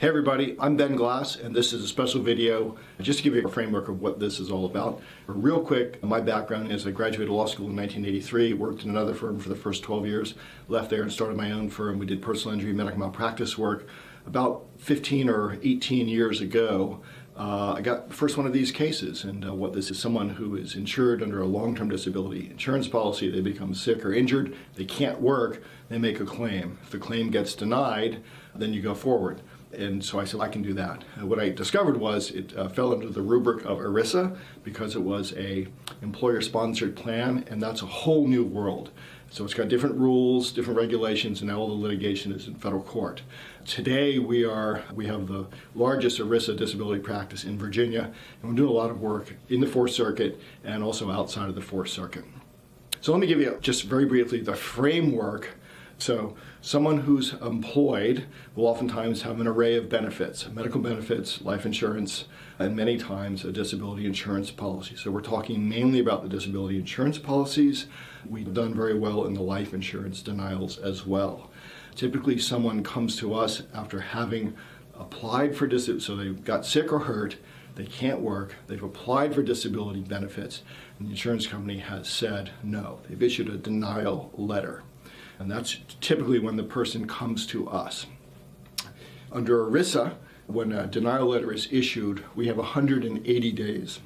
Hey everybody, I'm Ben Glass, and this is a special video just to give you a framework of what this is all about. Real quick, my background is I graduated law school in 1983, worked in another firm for the first 12 years, left there and started my own firm. We did personal injury, medical malpractice work. About 15 or 18 years ago, I got the first one of these cases, and what this is, someone who is insured under a long-term disability insurance policy. They become sick or injured, they can't work, they make a claim. If the claim gets denied, then you go forward. And so I said, I can do that. And what I discovered was it fell under the rubric of ERISA because it was a employer-sponsored plan, and that's a whole new world. So it's got different rules, different regulations, and now all the litigation is in federal court. Today we have the largest ERISA disability practice in Virginia, and we're doing a lot of work in the Fourth Circuit and also outside of the Fourth Circuit. So let me give you just very briefly the framework. So someone who's employed will oftentimes have an array of benefits, medical benefits, life insurance, and many times a disability insurance policy. So we're talking mainly about the disability insurance policies. We've done very well in the life insurance denials as well. Typically someone comes to us after having applied for disability, so they got sick or hurt, they can't work, they've applied for disability benefits, and the insurance company has said no. They've issued a denial letter. And that's typically when the person comes to us. Under ERISA, when a denial letter is issued, we have 180 days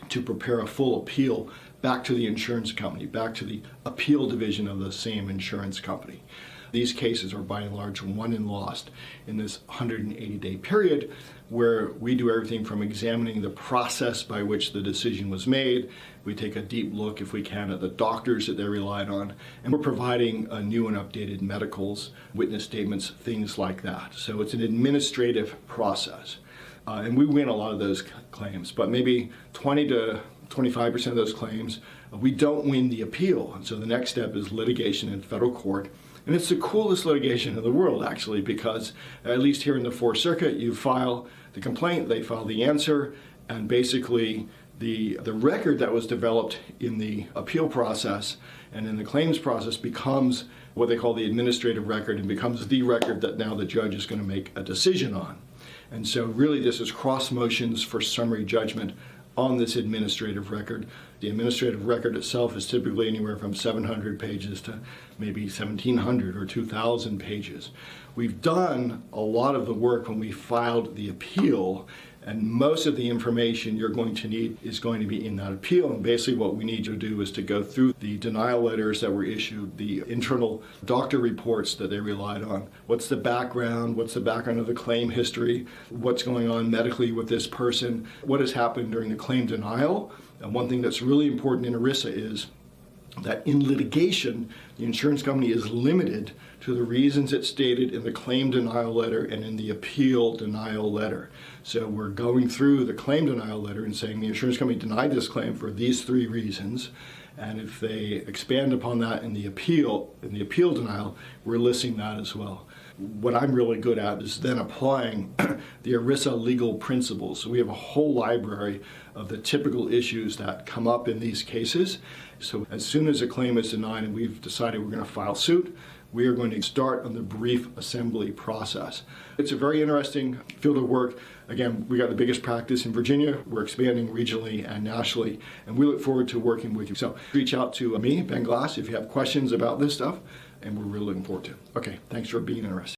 to prepare a full appeal back to the insurance company, back to the appeal division of the same insurance company. These cases are by and large won and lost in this 180-day period, where we do everything from examining the process by which the decision was made. We take a deep look, if we can, at the doctors that they relied on, and we're providing new and updated medicals, witness statements, things like that. So it's an administrative process. And we win a lot of those claims, but maybe 20 to 25% of those claims, we don't win the appeal. And so the next step is litigation in federal court. And it's the coolest litigation in the world, actually, because at least here in the Fourth Circuit, you file the complaint, they file the answer, and basically the record that was developed in the appeal process and in the claims process becomes what they call the administrative record, and becomes the record that now the judge is going to make a decision on. And so really this is cross motions for summary judgment on this administrative record. The administrative record itself is typically anywhere from 700 pages to maybe 1,700 or 2,000 pages. We've done a lot of the work when we filed the appeal, and most of the information you're going to need is going to be in that appeal. And basically what we need you to do is to go through the denial letters that were issued, the internal doctor reports that they relied on. What's the background? What's the background of the claim history? What's going on medically with this person? What has happened during the claim denial? And one thing that's really important in ERISA is that in litigation, the insurance company is limited to the reasons it's stated in the claim denial letter and in the appeal denial letter. So we're going through the claim denial letter and saying the insurance company denied this claim for these 3 reasons. And if they expand upon that in the appeal denial, we're listing that as well. What I'm really good at is then applying the ERISA legal principles. So we have a whole library of the typical issues that come up in these cases. So as soon as a claim is denied and we've decided we're going to file suit, we are going to start on the brief assembly process. It's a very interesting field of work. Again, we got the biggest practice in Virginia. We're expanding regionally and nationally, and we look forward to working with you. So reach out to me, Ben Glass, if you have questions about this stuff, and we're really looking forward to it. Okay, thanks for being interested.